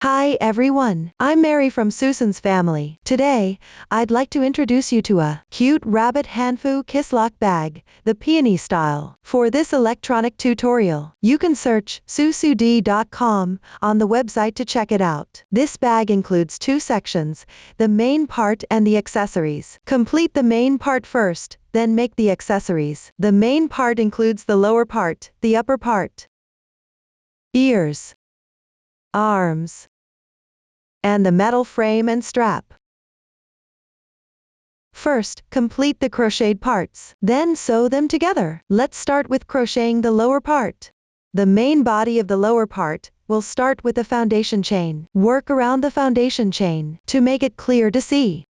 Hi everyone, I'm Mary from Susan's family. Today, I'd like to introduce you to a cute rabbit Hanfu Kisslock bag, the peony style. For this electronic tutorial, you can search susud.com on the website to check it out. This bag includes two sections, the main part and the accessories. Complete the main part first, then make the accessories. The main part includes the lower part, the upper part, ears, arms, and the metal frame and strap. First, complete the crocheted parts, then sew them together. Let's start with crocheting the lower part. The main body of the lower part will start with the foundation chain. Work around the foundation chain to make it clear to see.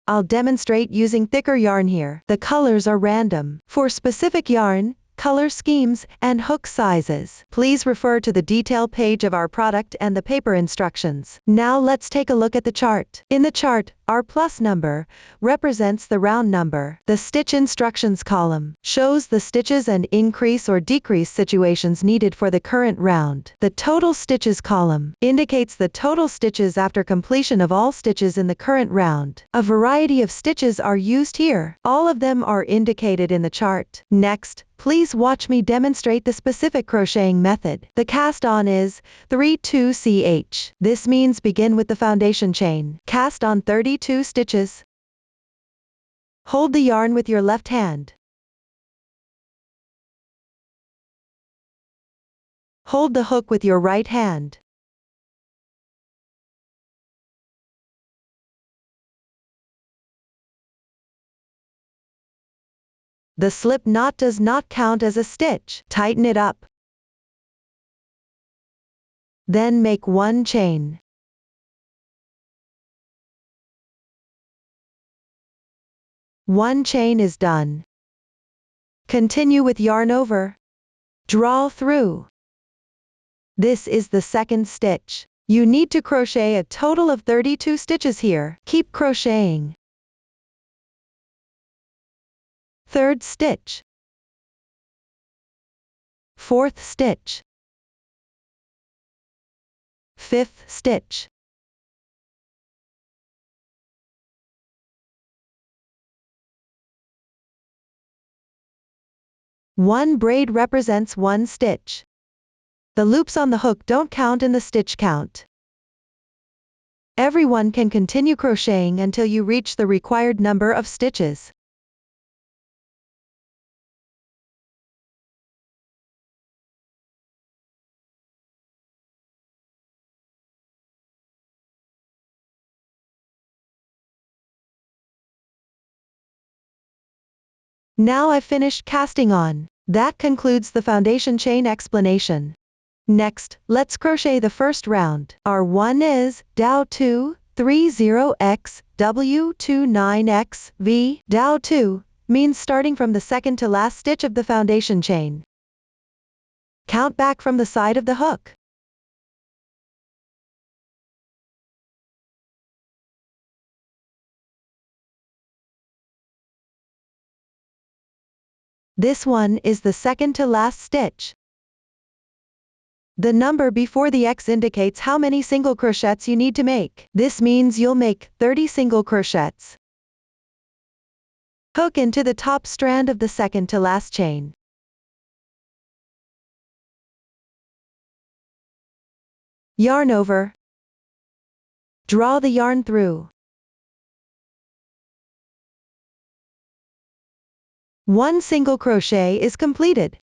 I'll demonstrate using thicker yarn here. The colors are random. For specific yarn, color schemes, and hook sizes, please refer to the detail page of our product and the paper instructions. Now let's take a look at the chart. In the chart, our plus number represents the round number. The stitch instructions column shows the stitches and increase or decrease situations needed for the current round. The total stitches column indicates the total stitches after completion of all stitches in the current round. A variety of stitches are used here. All of them are indicated in the chart. Next, please watch me demonstrate the specific crocheting method. The cast on is 32ch. This means begin with the foundation chain. Cast on 32 stitches. Hold the yarn with your left hand. Hold the hook with your right hand. The slip knot does not count as a stitch. Tighten it up. Then make one chain. One chain is done. Continue with yarn over. Draw through. This is the second stitch. You need to crochet a total of 32 stitches here. Keep crocheting. Third stitch. Fourth stitch. Fifth stitch. One braid represents one stitch. The loops on the hook don't count in the stitch count. Everyone can continue crocheting until you reach the required number of stitches. Now I've finished casting on. That concludes the foundation chain explanation. Next, let's crochet the first round. Our one is Dow2 30x W29x V. Dow2 means starting from the second to last stitch of the foundation chain. Count back from the side of the hook. This one is the second to last stitch. The number before the X indicates how many single crochets you need to make. This means you'll make 30 single crochets. Hook into the top strand of the second to last chain. Yarn over. Draw the yarn through. One single crochet is completed.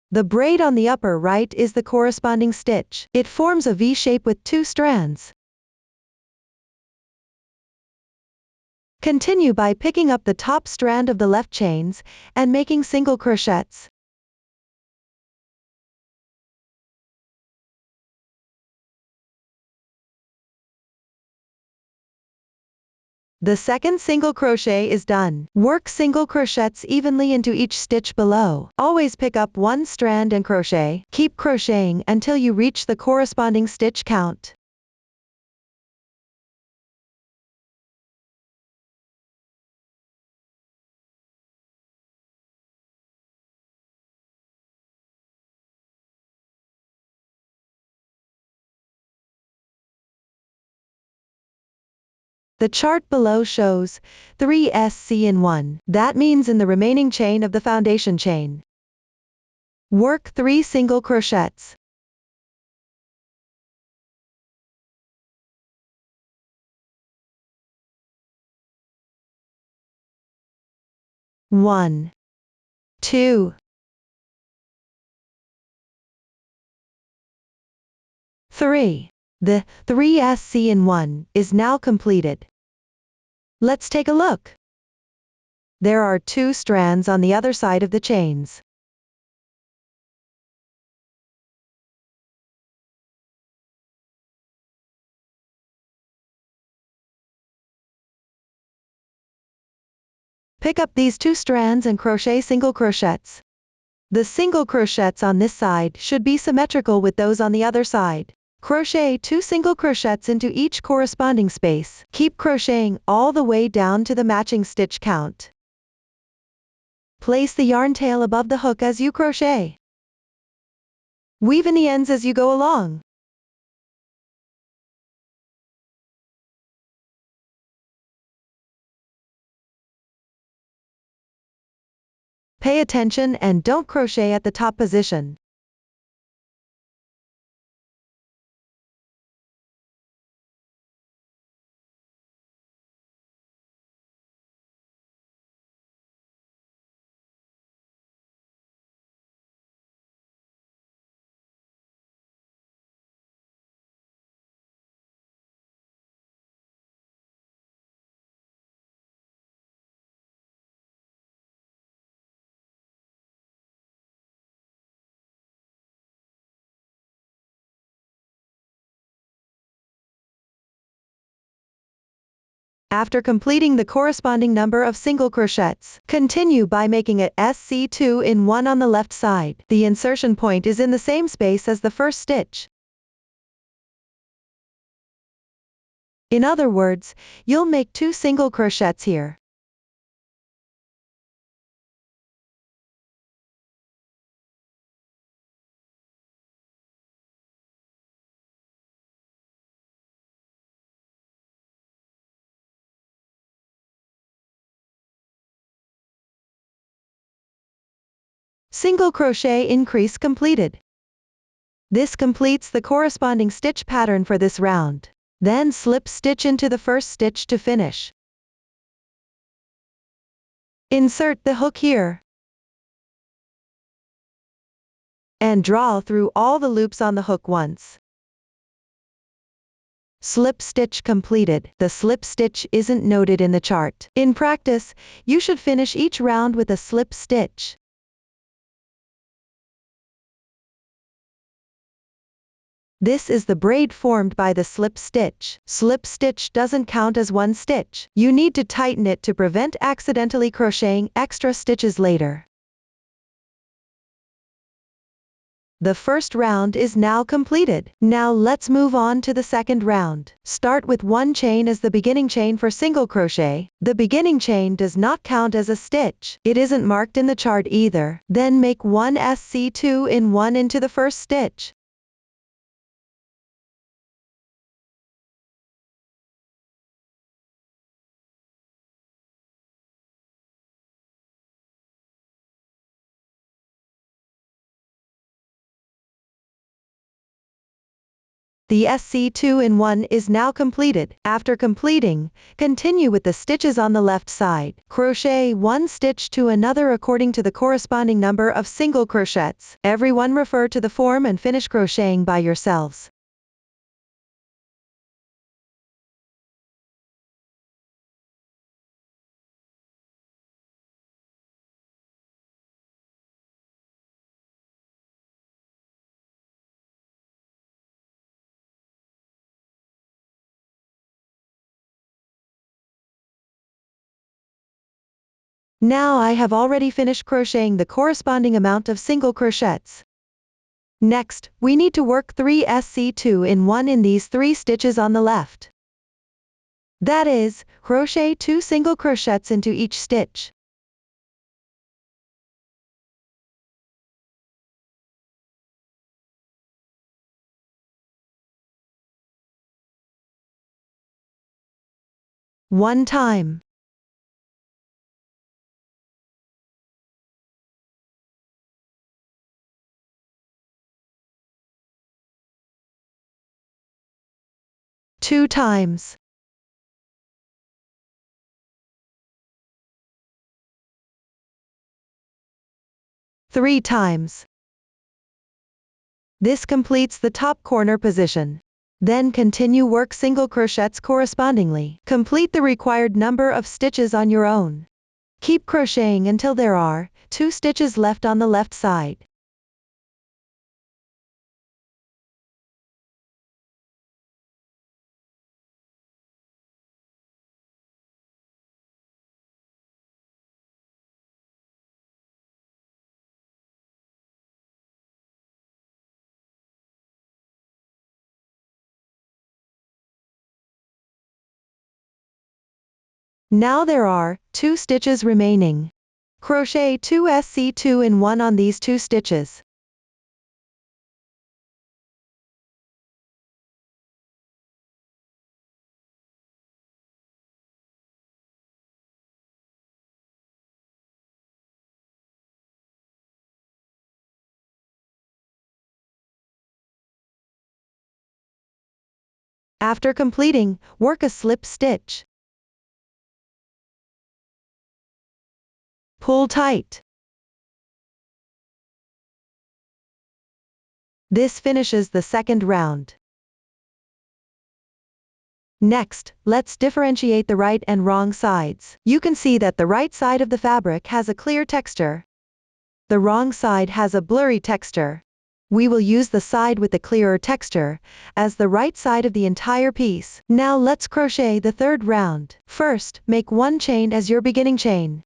The braid on the upper right is the corresponding stitch. It forms a V shape with two strands. Continue by picking up the top strand of the left chains and making single crochets. The second single crochet is done. Work single crochets evenly into each stitch below. Always pick up one strand and crochet. Keep crocheting until you reach the corresponding stitch count. The chart below shows 3 SC1. That means in the remaining chain of the foundation chain, work 3 single crochets. One, 2, 3. The 3 SC1 is now completed. Let's take a look. There are 2 strands on the other side of the chains. Pick up these 2 strands and crochet single crochets. The single crochets on this side should be symmetrical with those on the other side. Crochet 2 single crochets into each corresponding space. Keep crocheting all the way down to the matching stitch count. Place the yarn tail above the hook as you crochet. Weave in the ends as you go along. Pay attention and don't crochet at the top position. After completing the corresponding number of single crochets, continue by making a SC2 on the left side. The insertion point is in the same space as the first stitch. In other words, you'll make 2 single crochets here. Single crochet increase completed. This completes the corresponding stitch pattern for this round. Then slip stitch into the first stitch to finish. Insert the hook here. And draw through all the loops on the hook once. Slip stitch completed. The slip stitch isn't noted in the chart. In practice, you should finish each round with a slip stitch. This is the braid formed by the slip stitch. Slip stitch doesn't count as one stitch. You need to tighten it to prevent accidentally crocheting extra stitches later. The first round is now completed. Now let's move on to the second round. Start with 1 chain as the beginning chain for single crochet. The beginning chain does not count as a stitch. It isn't marked in the chart either. Then make 1 SC2 into the first stitch. The SC2 is now completed. After completing, continue with the stitches on the left side. Crochet 1 stitch to another according to the corresponding number of single crochets. Everyone refer to the form and finish crocheting by yourselves. Now I have already finished crocheting the corresponding amount of single crochets. Next, we need to work 3 SC2 in these 3 stitches on the left. That is, crochet 2 single crochets into each stitch. 1 time. 2 times. 3 times. This completes the top corner position. Then continue work single crochets correspondingly. Complete the required number of stitches on your own. Keep crocheting until there are 2 stitches left on the left side. Now there are 2 stitches remaining. Crochet 2 SC2-in-1 on these 2 stitches. After completing, work a slip stitch. Pull tight. This finishes the second round. Next, let's differentiate the right and wrong sides. You can see that the right side of the fabric has a clear texture. The wrong side has a blurry texture. We will use the side with the clearer texture as the right side of the entire piece. Now let's crochet the third round. First, make 1 chain as your beginning chain.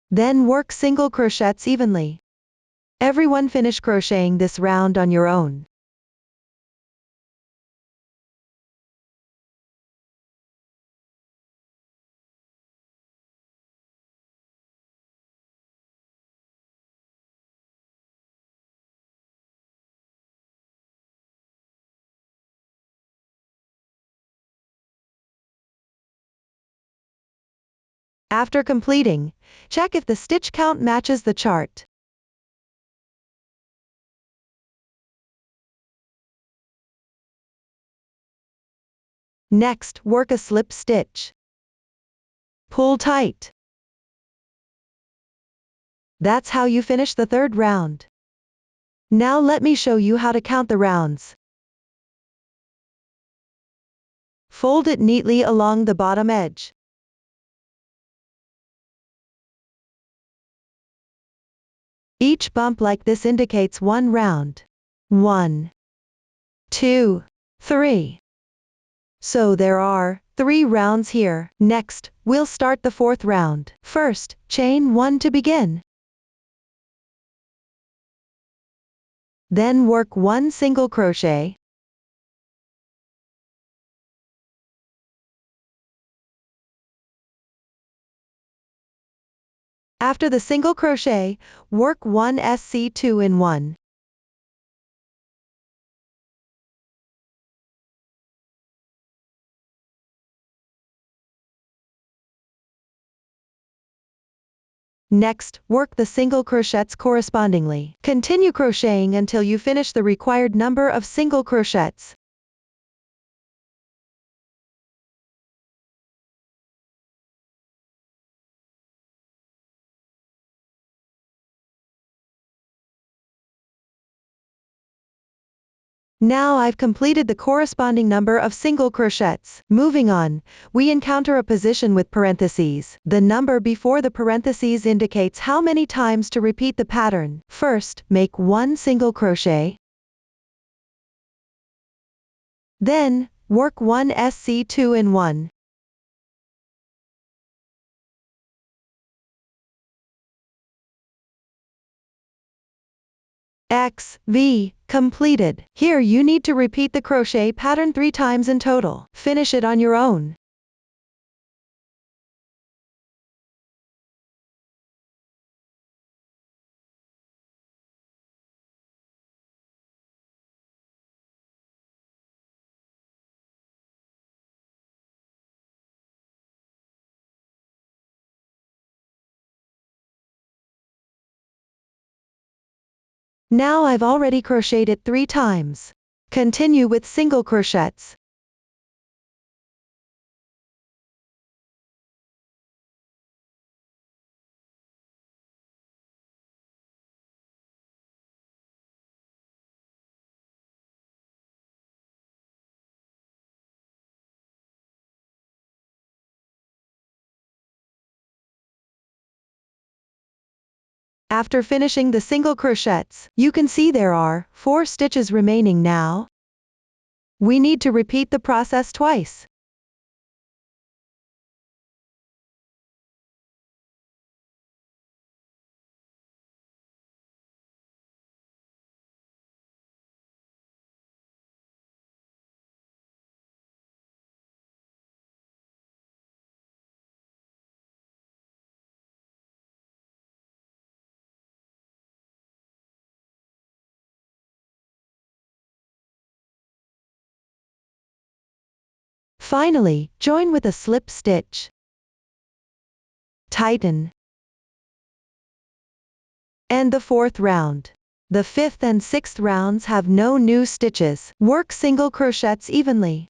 Then work single crochets evenly. Everyone finish crocheting this round on your own. After completing, check if the stitch count matches the chart. Next, work a slip stitch. Pull tight. That's how you finish the third round. Now let me show you how to count the rounds. Fold it neatly along the bottom edge. Each bump like this indicates 1 round. 1, 2, 3. So there are 3 rounds here. Next, we'll start the 4th round. First, chain 1 to begin. Then work 1 single crochet. After the single crochet, work 1 SC2-in-1. Next, work the single crochets correspondingly. Continue crocheting until you finish the required number of single crochets. Now I've completed the corresponding number of single crochets. Moving on, we encounter a position with parentheses. The number before the parentheses indicates how many times to repeat the pattern. First, make 1 single crochet. Then, work 1 SC2-in-1. X, V, completed. Here you need to repeat the crochet pattern 3 times in total. Finish it on your own. Now I've already crocheted it 3 times. Continue with single crochets. After finishing the single crochets, you can see there are 4 stitches remaining now. We need to repeat the process twice. Finally, join with a slip stitch. Tighten. And the 4th round. The 5th and 6th rounds have no new stitches. Work single crochets evenly.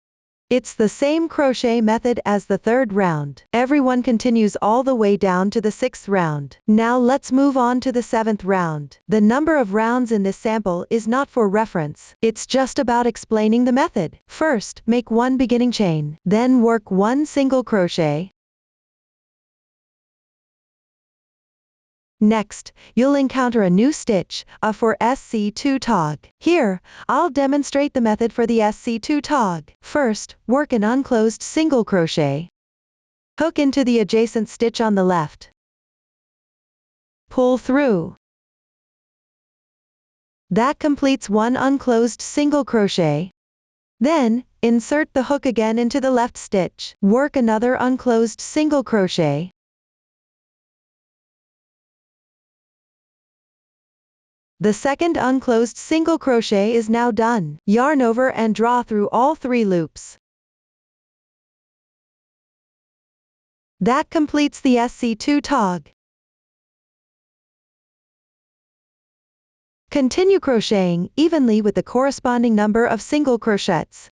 It's the same crochet method as the 3rd round. Everyone continues all the way down to the 6th round. Now let's move on to the 7th round. The number of rounds in this sample is not for reference. It's just about explaining the method. First, make 1 beginning chain. Then work 1 single crochet. Next, you'll encounter a new stitch, a for SC2 tog. Here, I'll demonstrate the method for the SC2 tog. First, work an unclosed single crochet. Hook into the adjacent stitch on the left. Pull through. That completes 1 unclosed single crochet. Then, insert the hook again into the left stitch. Work another unclosed single crochet. The second unclosed single crochet is now done. Yarn over and draw through all 3 loops. That completes the SC2 tog. Continue crocheting evenly with the corresponding number of single crochets.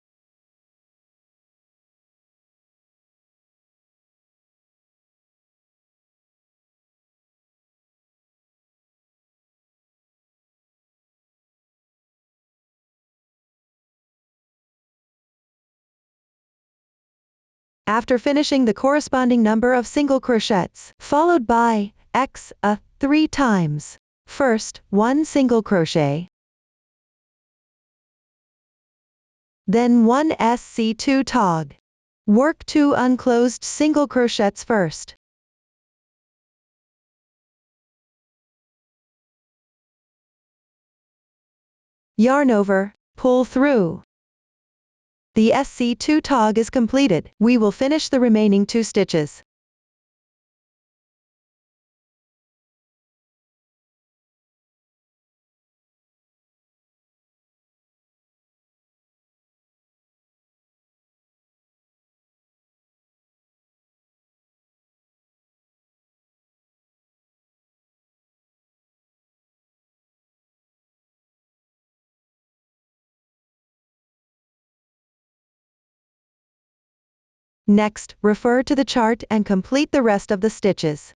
After finishing the corresponding number of single crochets, followed by X 3 times. First, 1 single crochet. Then 1 SC2 tog. Work 2 unclosed single crochets first. Yarn over, pull through. The SC2 tog is completed. We will finish the remaining 2 stitches. Next, refer to the chart and complete the rest of the stitches.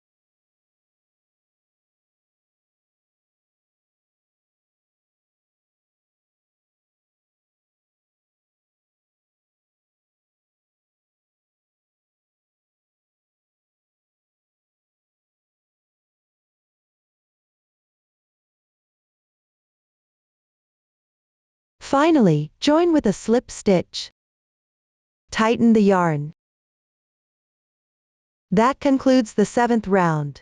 Finally, join with a slip stitch. Tighten the yarn. That concludes the 7th round.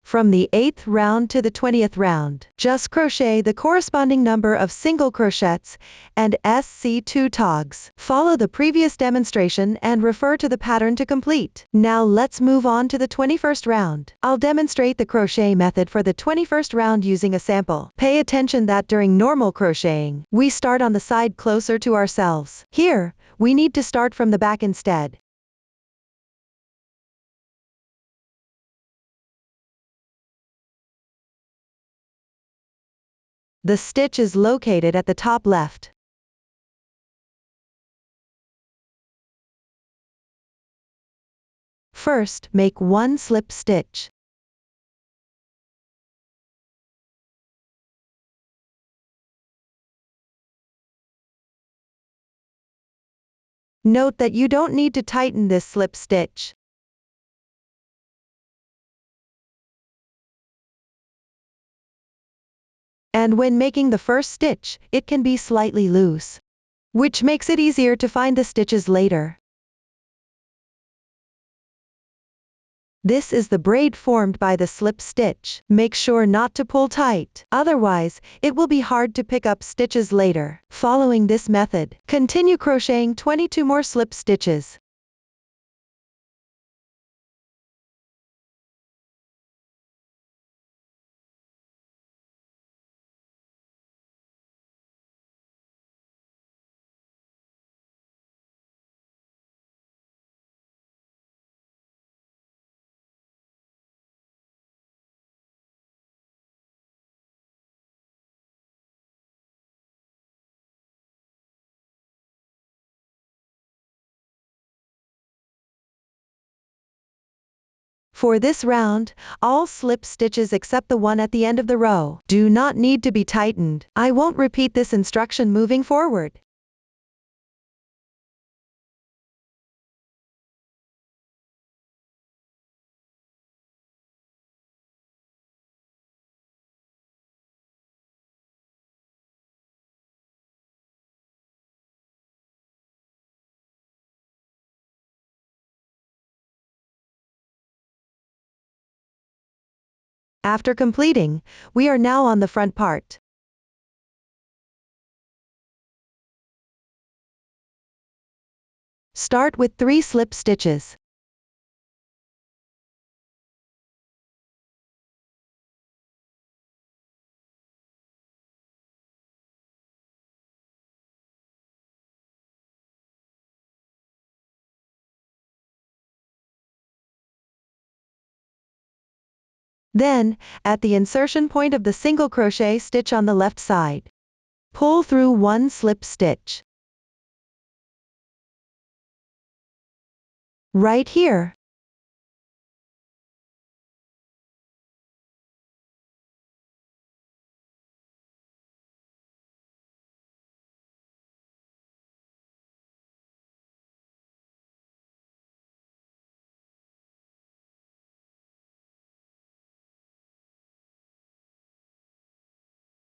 From the 8th round to the 20th round, just crochet the corresponding number of single crochets and SC2 togs. Follow the previous demonstration and refer to the pattern to complete. Now let's move on to the 21st round. I'll demonstrate the crochet method for the 21st round using a sample. Pay attention that during normal crocheting, we start on the side closer to ourselves. Here, we need to start from the back instead. The stitch is located at the top left. First, make one slip stitch. Note that you don't need to tighten this slip stitch. And when making the first stitch, it can be slightly loose, which makes it easier to find the stitches later. This is the braid formed by the slip stitch. Make sure not to pull tight, otherwise, it will be hard to pick up stitches later. Following this method, continue crocheting 22 more slip stitches. For this round, all slip stitches except the one at the end of the row do not need to be tightened. I won't repeat this instruction moving forward. After completing, we are now on the front part. Start with 3 slip stitches. Then, at the insertion point of the single crochet stitch on the left side, pull through 1 slip stitch. Right here.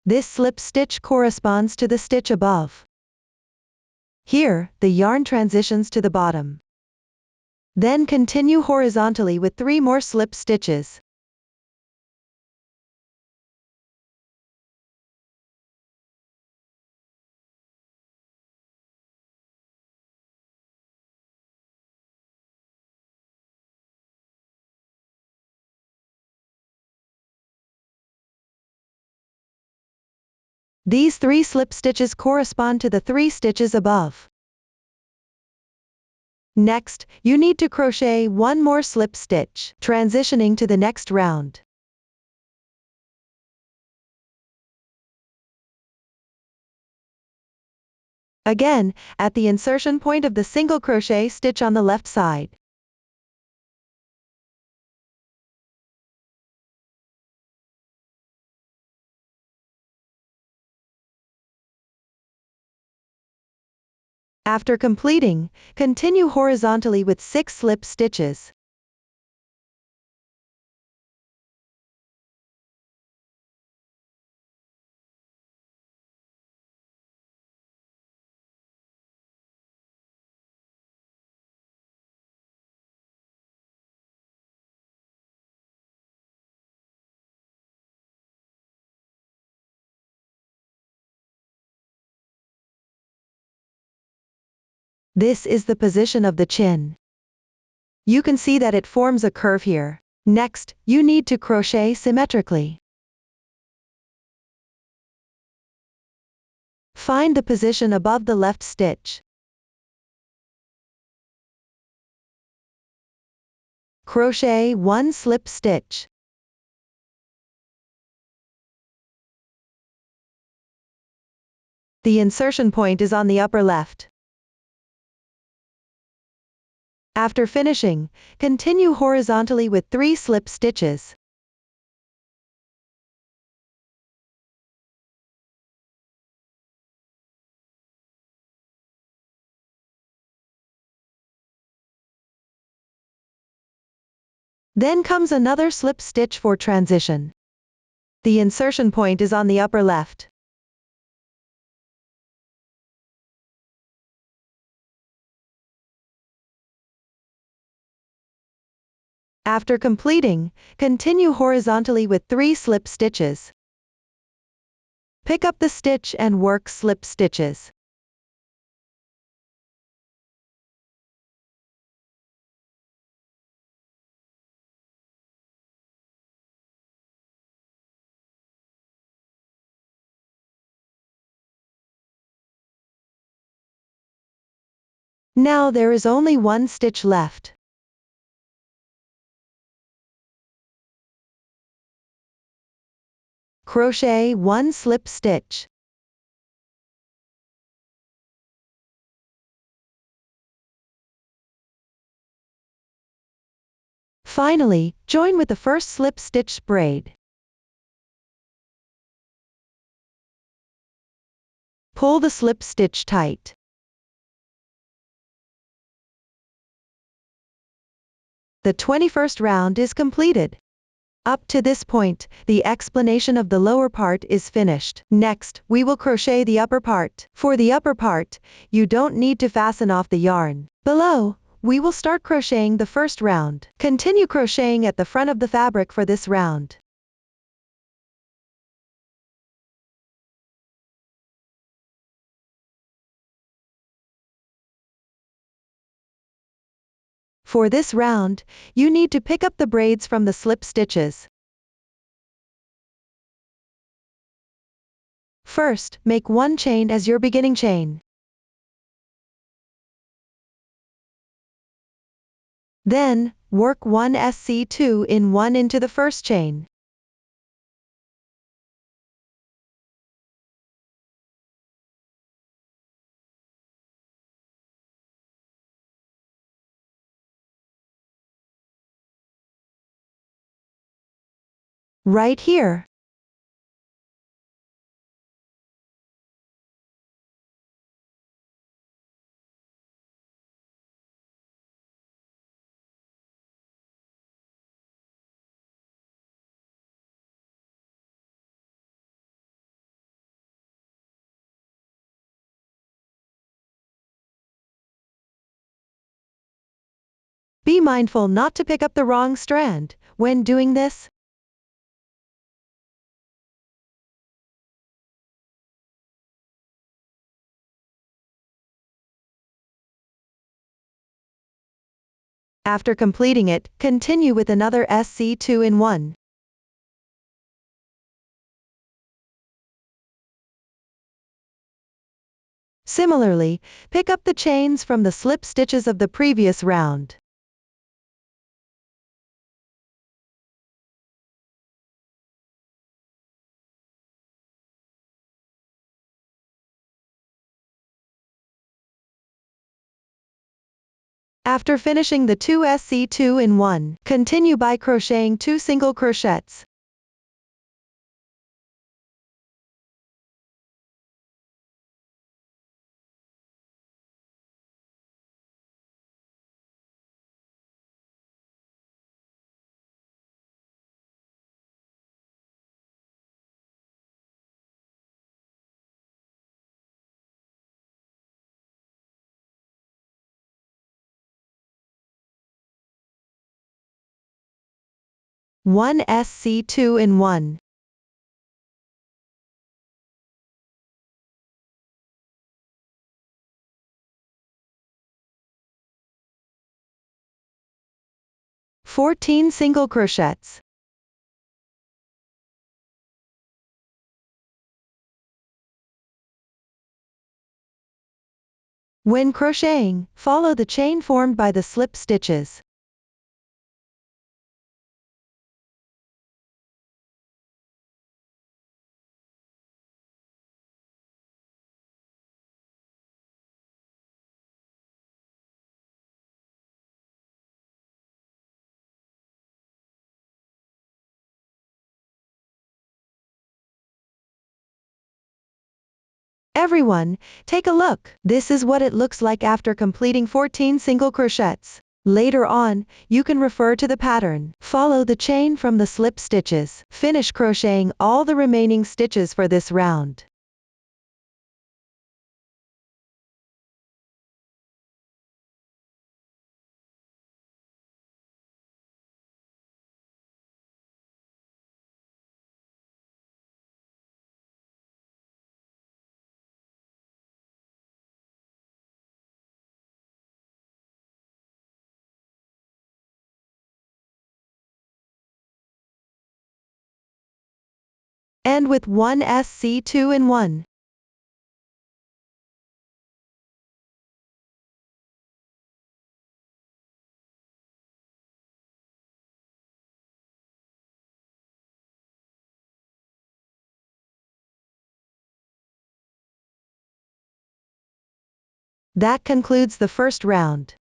This slip stitch corresponds to the stitch above. Here, the yarn transitions to the bottom. Then continue horizontally with 3 more slip stitches. These 3 slip stitches correspond to the 3 stitches above. Next, you need to crochet 1 more slip stitch, transitioning to the next round. Again, at the insertion point of the single crochet stitch on the left side. After completing, continue horizontally with 6 slip stitches. This is the position of the chin. You can see that it forms a curve here. Next, you need to crochet symmetrically. Find the position above the left stitch. Crochet 1 slip stitch. The insertion point is on the upper left. After finishing, continue horizontally with 3 slip stitches. Then comes another slip stitch for transition. The insertion point is on the upper left. After completing, continue horizontally with 3 slip stitches. Pick up the stitch and work slip stitches. Now there is only 1 stitch left. Crochet 1 slip stitch. Finally, join with the first slip stitch braid. Pull the slip stitch tight. The 21st round is completed. Up to this point, the explanation of the lower part is finished. Next, we will crochet the upper part. For the upper part, you don't need to fasten off the yarn. Below, we will start crocheting the first round. Continue crocheting at the front of the fabric for this round. For this round, you need to pick up the braids from the slip stitches. First, make 1 chain as your beginning chain. Then, work 1 SC2 in 1 into the first chain. Right here. Be mindful not to pick up the wrong strand when doing this. After completing it, continue with another SC2 in 1. Similarly, pick up the chains from the slip stitches of the previous round. After finishing the 2 SC2 in 1, continue by crocheting 2 single crochets. One SC2 in 1. Fourteen single crochets. When crocheting, follow the chain formed by the slip stitches. Everyone, take a look. This is what it looks like after completing 14 single crochets. Later on, you can refer to the pattern. Follow the chain from the slip stitches. Finish crocheting all the remaining stitches for this round. End with 1 SC2-in-1. That concludes the first round.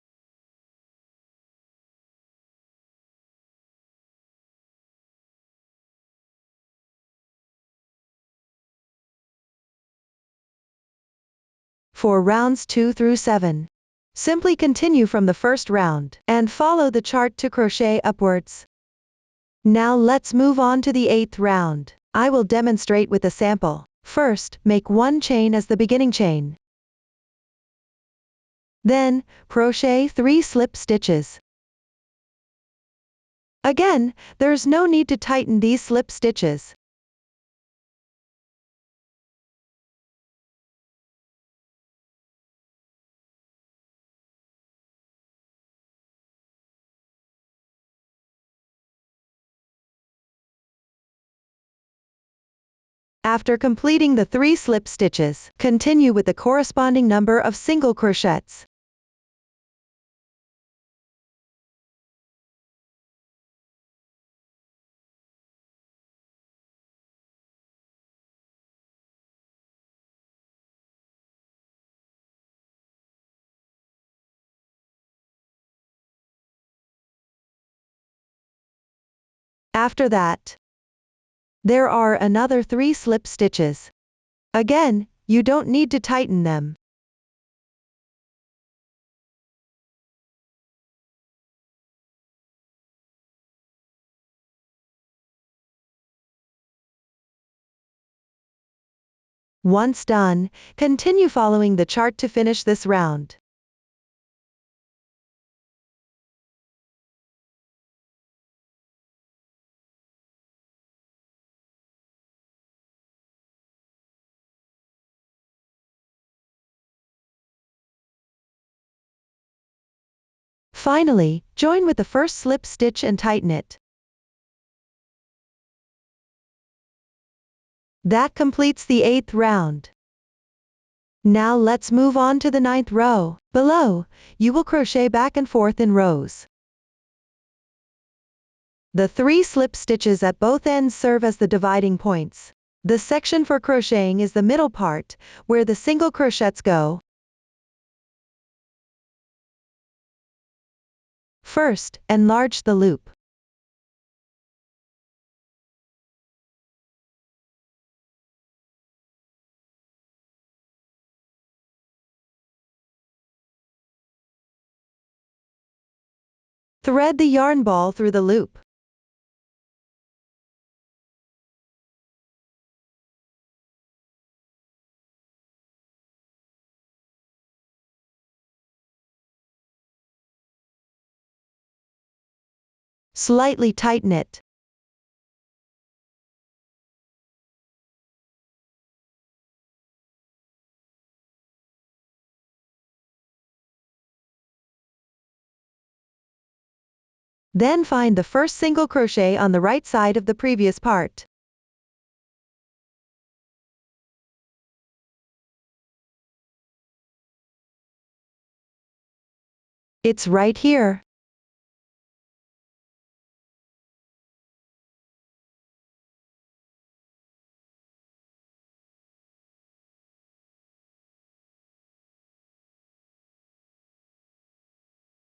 For rounds 2 through 7, simply continue from the first round and follow the chart to crochet upwards. Now let's move on to the 8th round. I will demonstrate with a sample. First, make 1 chain as the beginning chain. Then, crochet 3 slip stitches. Again, there's no need to tighten these slip stitches. After completing the 3 slip stitches, continue with the corresponding number of single crochets. After that, there are another 3 slip stitches. Again, you don't need to tighten them. Once done, continue following the chart to finish this round. Finally, join with the first slip stitch and tighten it. That completes the 8th round. Now let's move on to the 9th row. Below, you will crochet back and forth in rows. The 3 slip stitches at both ends serve as the dividing points. The section for crocheting is the middle part, where the single crochets go. First, enlarge the loop. Thread the yarn ball through the loop. Slightly tighten it. Then find the first single crochet on the right side of the previous part. It's right here.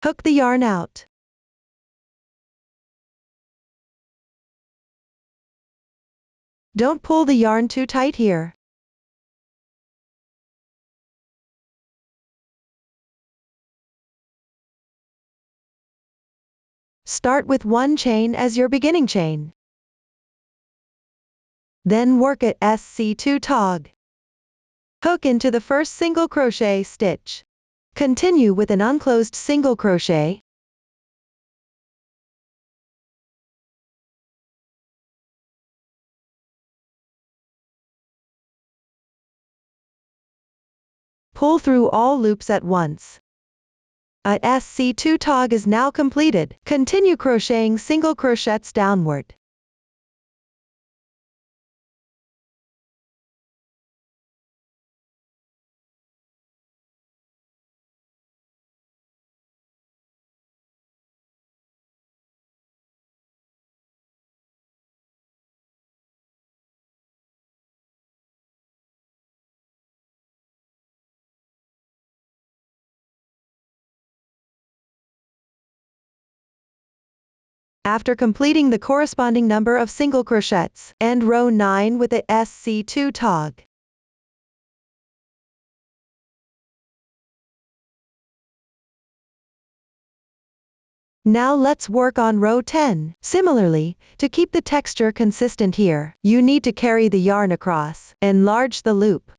Hook the yarn out. Don't pull the yarn too tight here. Start with one chain as your beginning chain. Then work at SC2 tog. Hook into the first single crochet stitch. Continue with an unclosed single crochet. Pull through all loops at once. A SC2 tog is now completed. Continue crocheting single crochets downward. After completing the corresponding number of single crochets, end row 9 with the SC2 tog. Now let's work on row 10. Similarly, to keep the texture consistent here, you need to carry the yarn across, enlarge the loop.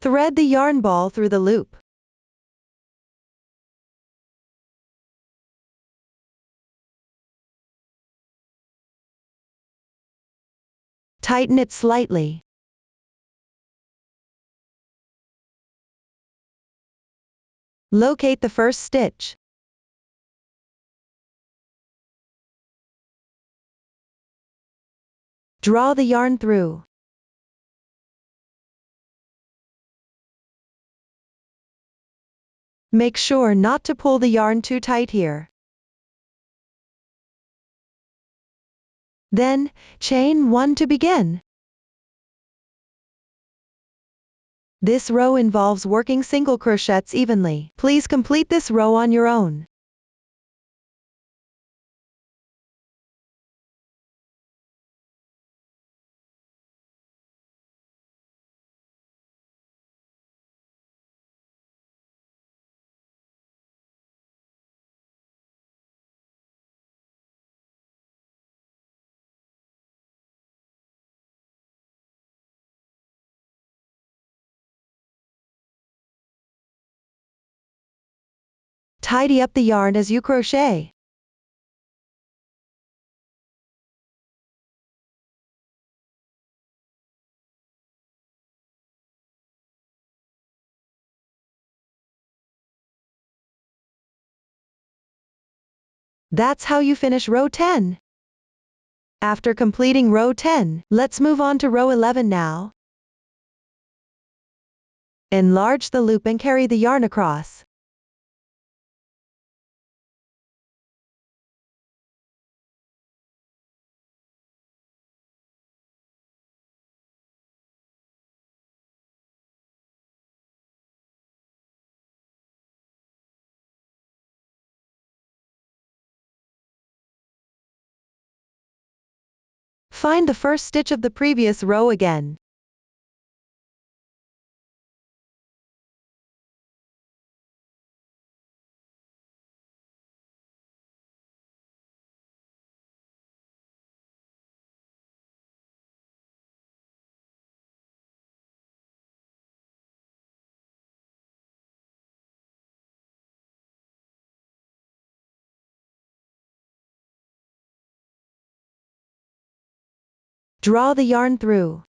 Thread the yarn ball through the loop. Tighten it slightly. Locate the first stitch. Draw the yarn through. Make sure not to pull the yarn too tight here. Then, chain 1 to begin. This row involves working single crochets evenly. Please complete this row on your own. Tidy up the yarn as you crochet. That's how you finish row 10. After completing row 10, let's move on to row 11 now. Enlarge the loop and carry the yarn across. Find the first stitch of the previous row again. Draw the yarn through.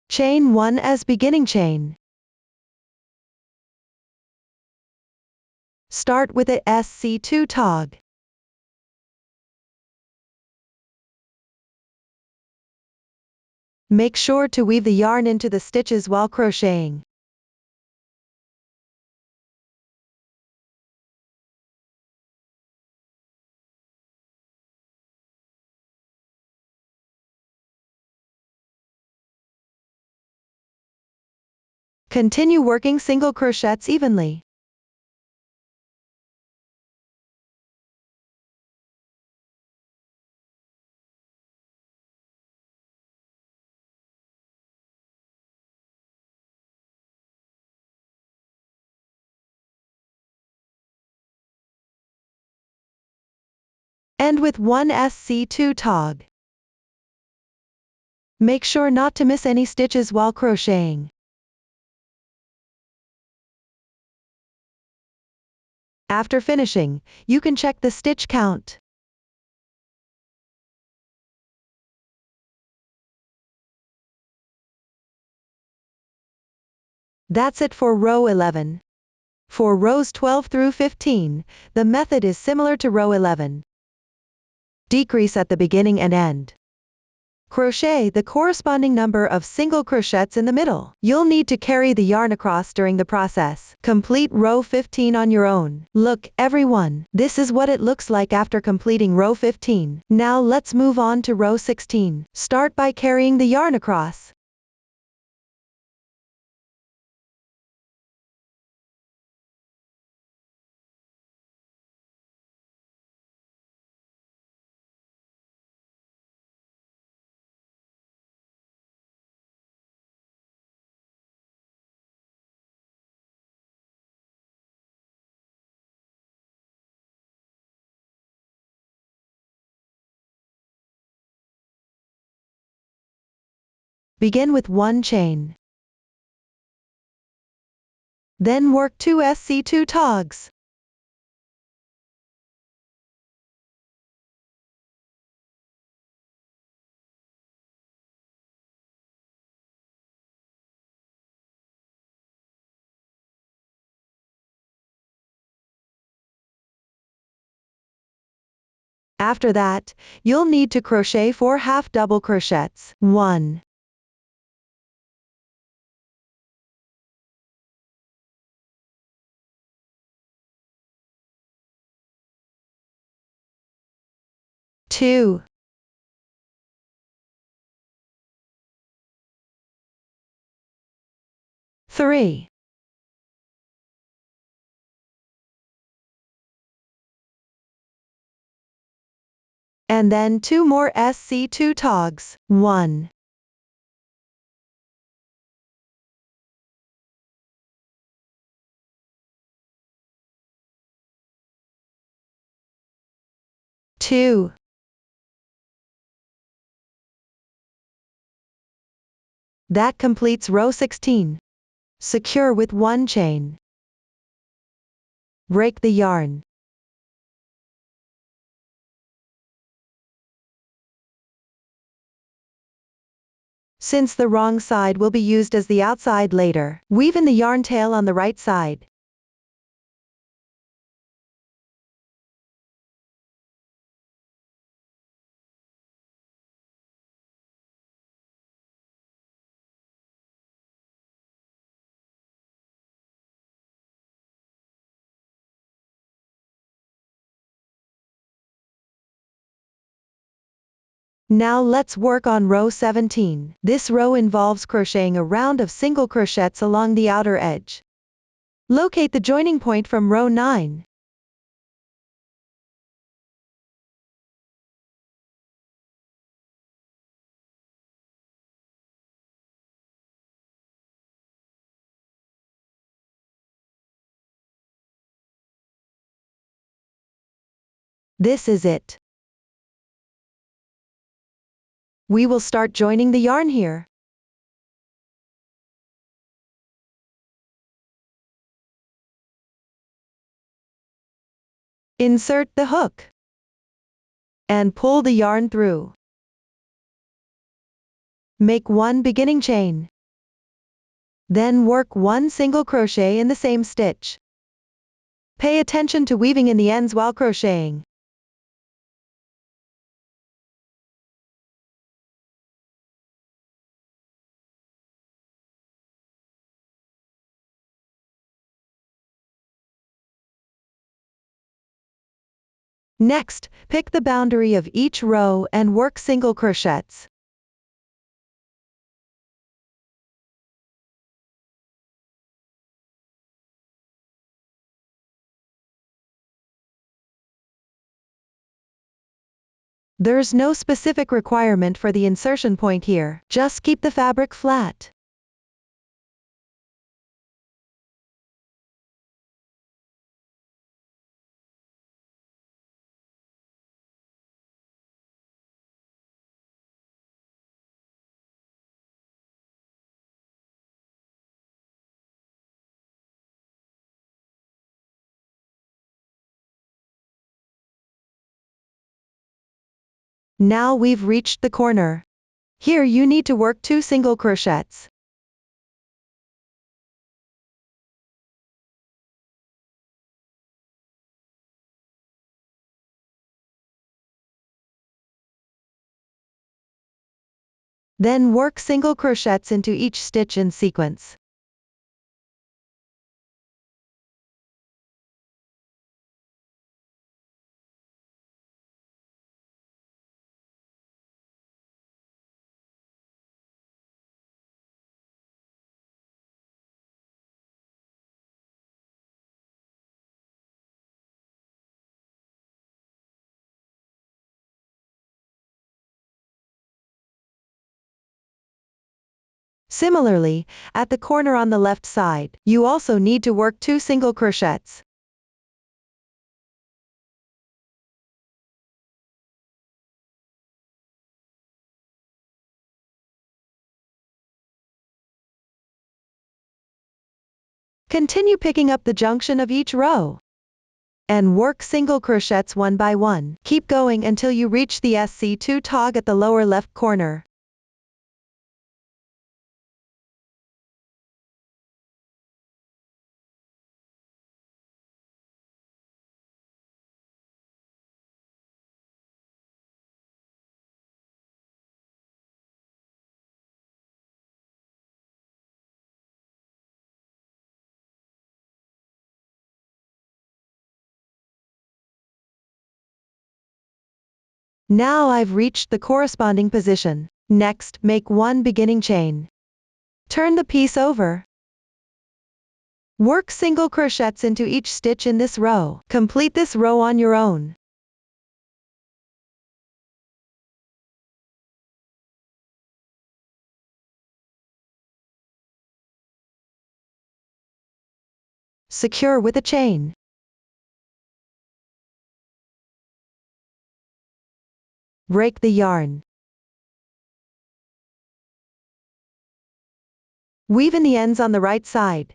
Chain 1 as beginning chain. Start with a SC2 tog. Make sure to weave the yarn into the stitches while crocheting. Continue working single crochets evenly. End with 1 SC2 tog. Make sure not to miss any stitches while crocheting. After finishing, you can check the stitch count. That's it for row 11. For rows 12 through 15, the method is similar to row 11. Decrease at the beginning and end. Crochet the corresponding number of single crochets in the middle. You'll need to carry the yarn across during the process. Complete row 15 on your own. Look, everyone, this is what it looks like after completing row 15. Now let's move on to row 16. Start by carrying the yarn across. Begin with 1 chain. Then work 2 SC2 togs. After that, you'll need to crochet 4 half double crochets. 1, 2, 3, and then 2 more SC2 togs. 1, 2, that completes row 16. Secure with 1 chain. Break the yarn. Since the wrong side will be used as the outside later, weave in the yarn tail on the right side. Now let's work on row 17. This row involves crocheting a round of single crochets along the outer edge. Locate the joining point from row 9. This is it. We will start joining the yarn here. Insert the hook and pull the yarn through. Make 1 beginning chain. Then work 1 single crochet in the same stitch. Pay attention to weaving in the ends while crocheting. Next, pick the boundary of each row and work single crochets. There's no specific requirement for the insertion point here, just keep the fabric flat. Now we've reached the corner. Here you need to work 2 single crochets. Then work single crochets into each stitch in sequence. Similarly, at the corner on the left side, you also need to work 2 single crochets. Continue picking up the junction of each row. And work single crochets one by one. Keep going until you reach the SC2 tog at the lower left corner. Now I've reached the corresponding position. Next, make 1 beginning chain. Turn the piece over. Work single crochets into each stitch in this row. Complete this row on your own. Secure with a chain. Break the yarn. Weave in the ends on the right side.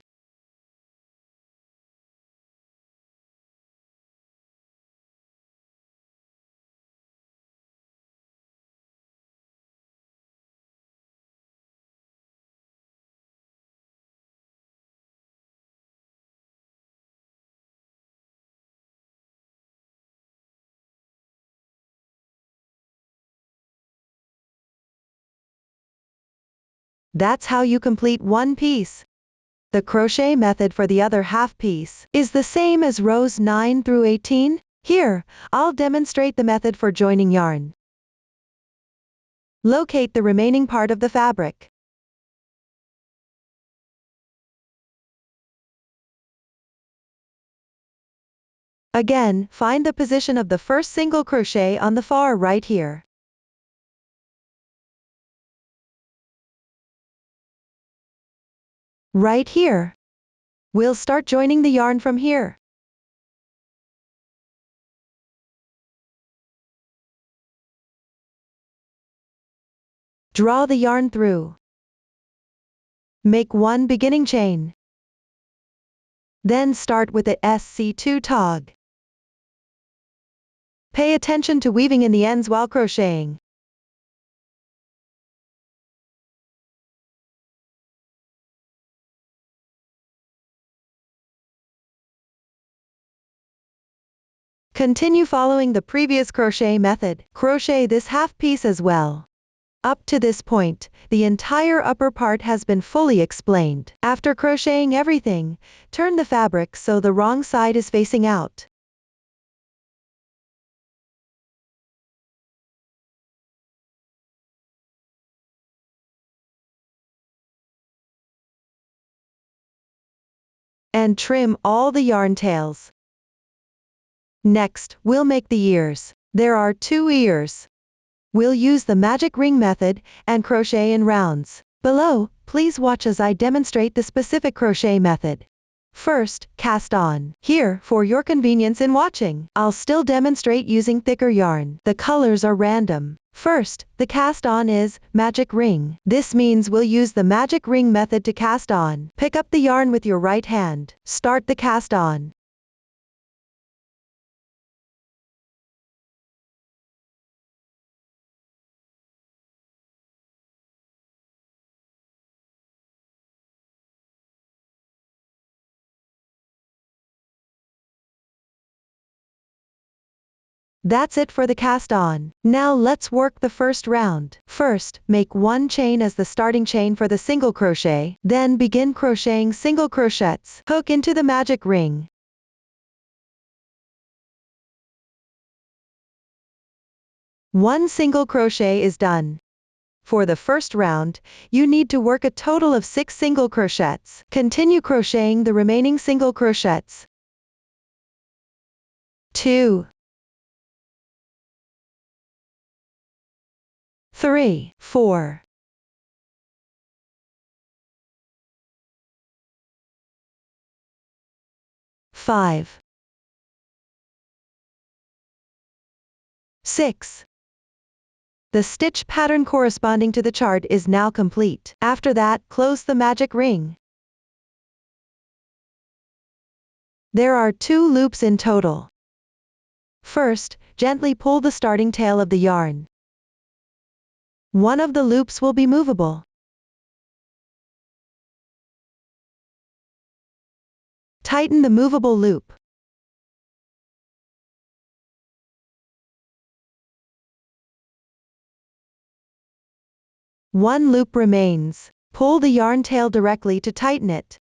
That's how you complete one piece. The crochet method for the other half piece is the same as rows 9 through 18. Here, I'll demonstrate the method for joining yarn. Locate the remaining part of the fabric. Again, find the position of the first single crochet on the far right here. Right here. We'll start joining the yarn from here. Draw the yarn through. Make 1 beginning chain. Then start with the SC2 tog. Pay attention to weaving in the ends while crocheting. Continue following the previous crochet method. Crochet this half piece as well. Up to this point, the entire upper part has been fully explained. After crocheting everything, turn the fabric so the wrong side is facing out. And trim all the yarn tails. Next, we'll make the ears. There are 2 ears. We'll use the magic ring method and crochet in rounds. Below, please watch as I demonstrate the specific crochet method. First, cast on. Here, for your convenience in watching, I'll still demonstrate using thicker yarn. The colors are random. First, the cast on is magic ring. This means we'll use the magic ring method to cast on. Pick up the yarn with your right hand. Start the cast on. That's it for the cast on. Now let's work the first round. First, make 1 chain as the starting chain for the single crochet, then begin crocheting single crochets. Hook into the magic ring. One single crochet is done. For the first round, you need to work a total of 6 single crochets. Continue crocheting the remaining single crochets. 2, 3, 4, 5, 6. The stitch pattern corresponding to the chart is now complete. After that, close the magic ring. There are 2 loops in total. First, gently pull the starting tail of the yarn. One of the loops will be movable. Tighten the movable loop. One loop remains. Pull the yarn tail directly to tighten it.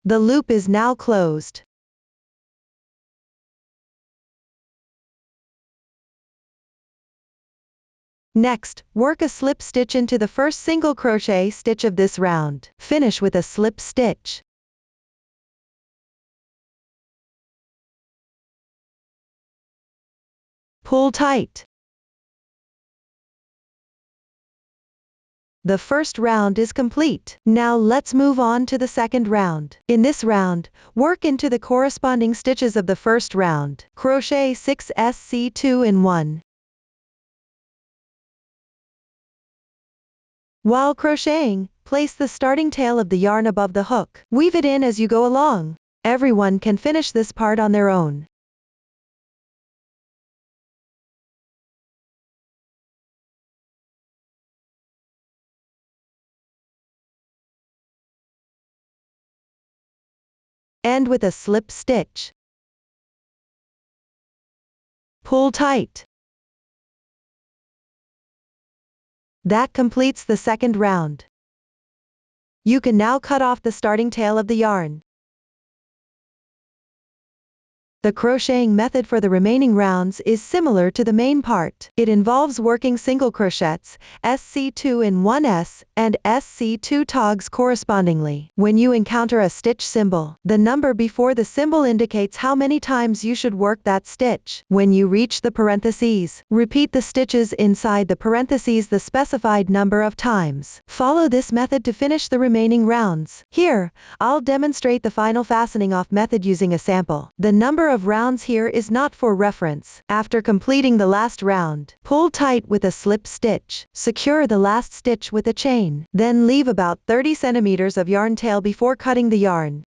The loop is now closed. Next, work a slip stitch into the first single crochet stitch of this round. Finish with a slip stitch. Pull tight. The first round is complete. Now let's move on to the second round. In this round, work into the corresponding stitches of the first round. Crochet 6 SC2 in 1. While crocheting, place the starting tail of the yarn above the hook. Weave it in as you go along. Everyone can finish this part on their own. End with a slip stitch. Pull tight. That completes the second round. You can now cut off the starting tail of the yarn. The crocheting method for the remaining rounds is similar to the main part. It involves working single crochets, SC2 in 1S, and SC2 togs correspondingly. When you encounter a stitch symbol, the number before the symbol indicates how many times you should work that stitch. When you reach the parentheses, repeat the stitches inside the parentheses the specified number of times. Follow this method to finish the remaining rounds. Here, I'll demonstrate the final fastening off method using a sample. The number of rounds here is not for reference. After completing the last round, pull tight with a slip stitch. Secure the last stitch with a chain. Then leave about 30 centimeters of yarn tail before cutting the yarn.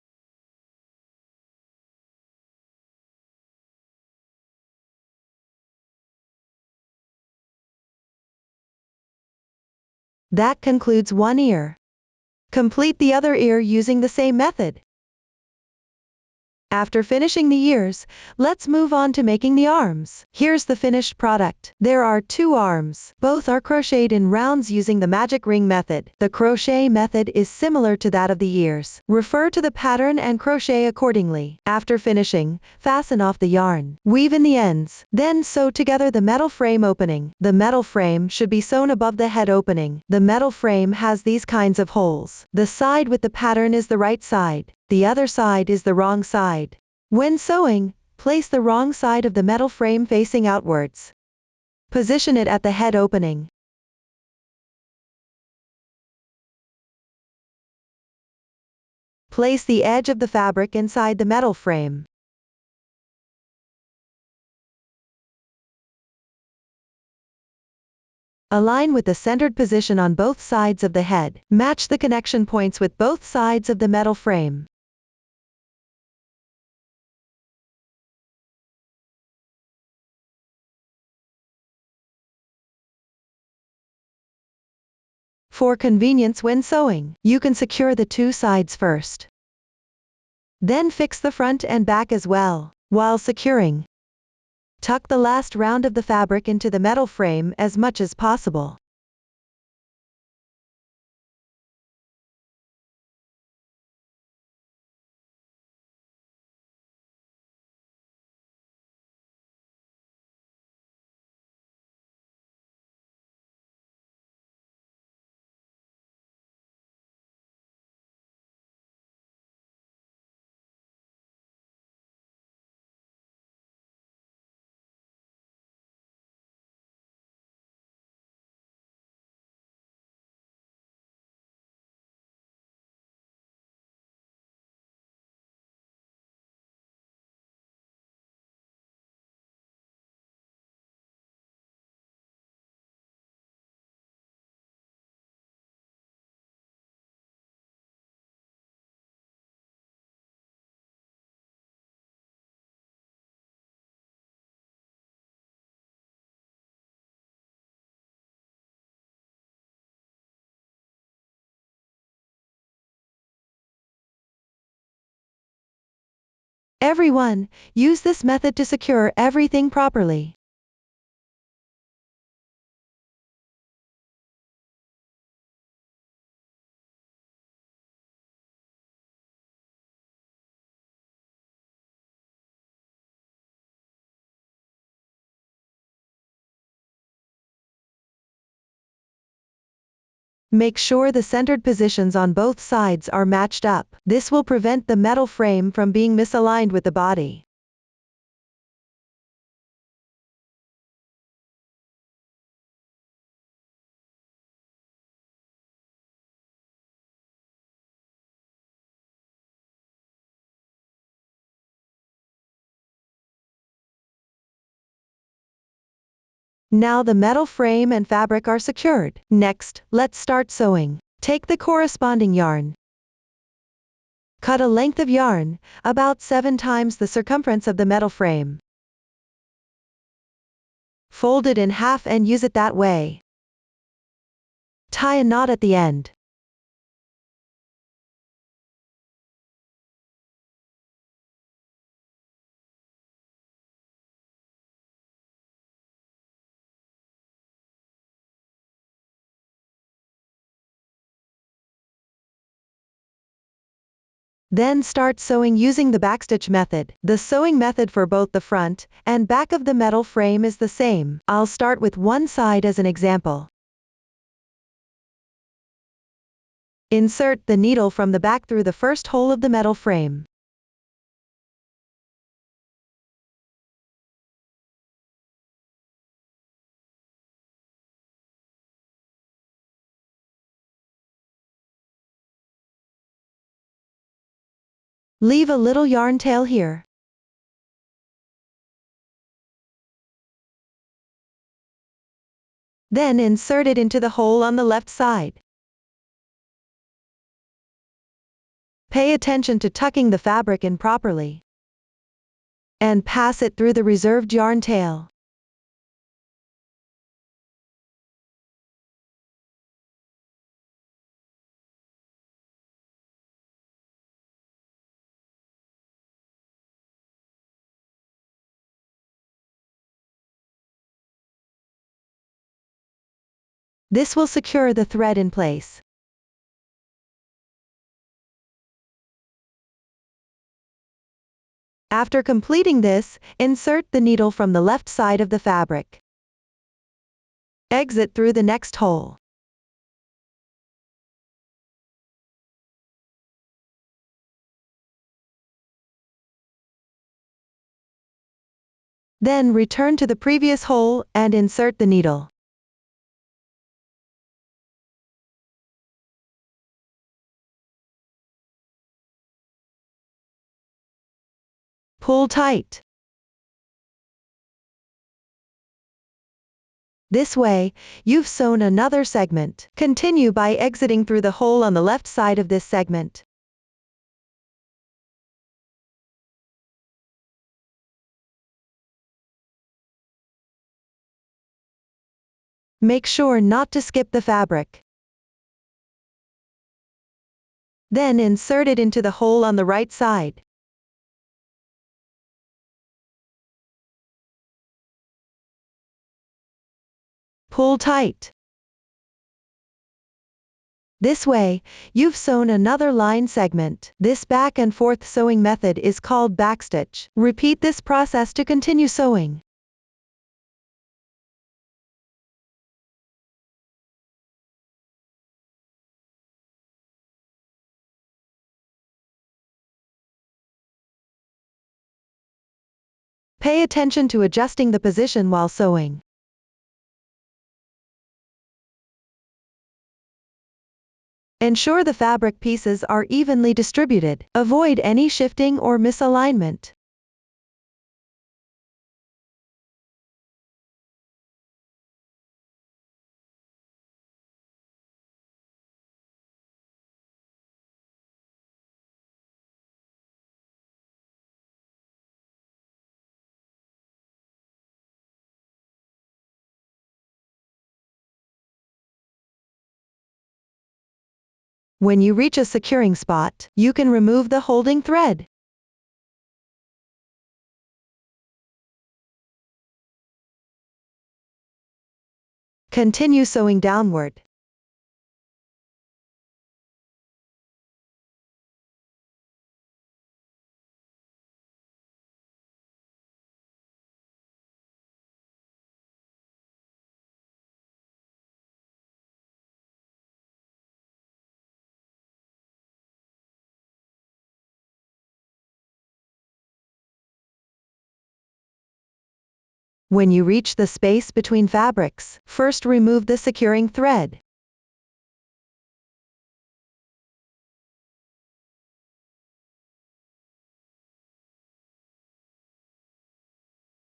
That concludes one ear. Complete the other ear using the same method. After finishing the ears, let's move on to making the arms. Here's the finished product. There are 2 arms. Both are crocheted in rounds using the magic ring method. The crochet method is similar to that of the ears. Refer to the pattern and crochet accordingly. After finishing, fasten off the yarn. Weave in the ends. Then sew together the metal frame opening. The metal frame should be sewn above the head opening. The metal frame has these kinds of holes. The side with the pattern is the right side. The other side is the wrong side. When sewing, place the wrong side of the metal frame facing outwards. Position it at the head opening. Place the edge of the fabric inside the metal frame. Align with the centered position on both sides of the head. Match the connection points with both sides of the metal frame. For convenience when sewing, you can secure the 2 sides first. Then fix the front and back as well. While securing, tuck the last round of the fabric into the metal frame as much as possible. Everyone, use this method to secure everything properly. Make sure the centered positions on both sides are matched up. This will prevent the metal frame from being misaligned with the body. Now the metal frame and fabric are secured. Next, let's start sewing. Take the corresponding yarn. Cut a length of yarn, about 7 times the circumference of the metal frame. Fold it in half and use it that way. Tie a knot at the end. Then start sewing using the backstitch method. The sewing method for both the front and back of the metal frame is the same. I'll start with one side as an example. Insert the needle from the back through the first hole of the metal frame. Leave a little yarn tail here. Then insert it into the hole on the left side. Pay attention to tucking the fabric in properly. And pass it through the reserved yarn tail. This will secure the thread in place. After completing this, insert the needle from the left side of the fabric. Exit through the next hole. Then return to the previous hole and insert the needle. Pull tight. This way, you've sewn another segment. Continue by exiting through the hole on the left side of this segment. Make sure not to skip the fabric. Then insert it into the hole on the right side. Pull tight. This way, you've sewn another line segment. This back and forth sewing method is called backstitch. Repeat this process to continue sewing. Pay attention to adjusting the position while sewing. Ensure the fabric pieces are evenly distributed. Avoid any shifting or misalignment. When you reach a securing spot, you can remove the holding thread. Continue sewing downward. When you reach the space between fabrics, first remove the securing thread.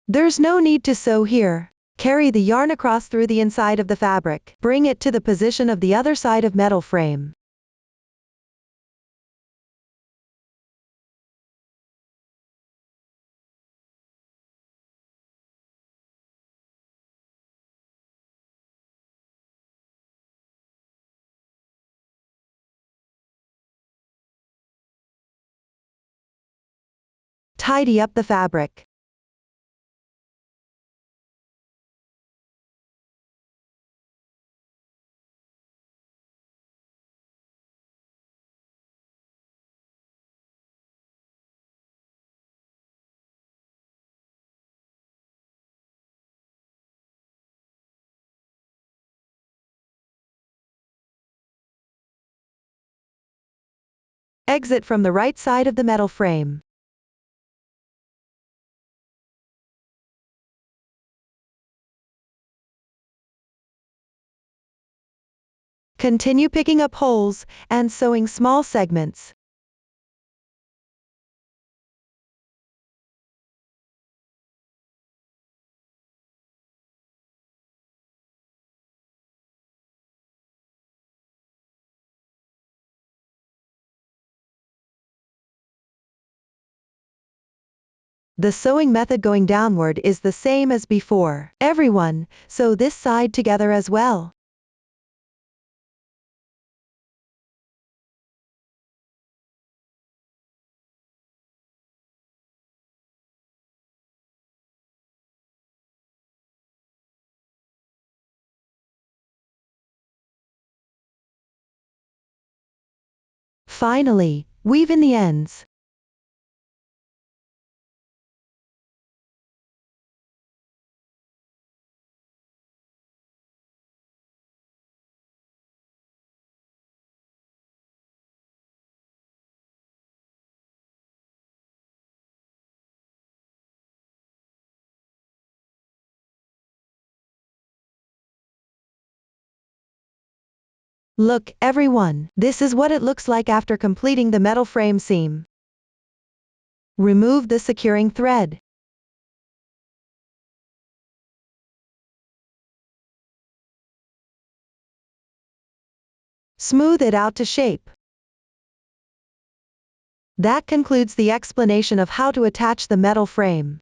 There's no need to sew here. Carry the yarn across through the inside of the fabric. Bring it to the position of the other side of metal frame. Tidy up the fabric. Exit from the right side of the metal frame. Continue picking up holes and sewing small segments. The sewing method going downward is the same as before. Everyone, sew this side together as well. Finally, weave in the ends. Look, everyone, this is what it looks like after completing the metal frame seam. Remove the securing thread. Smooth it out to shape. That concludes the explanation of how to attach the metal frame.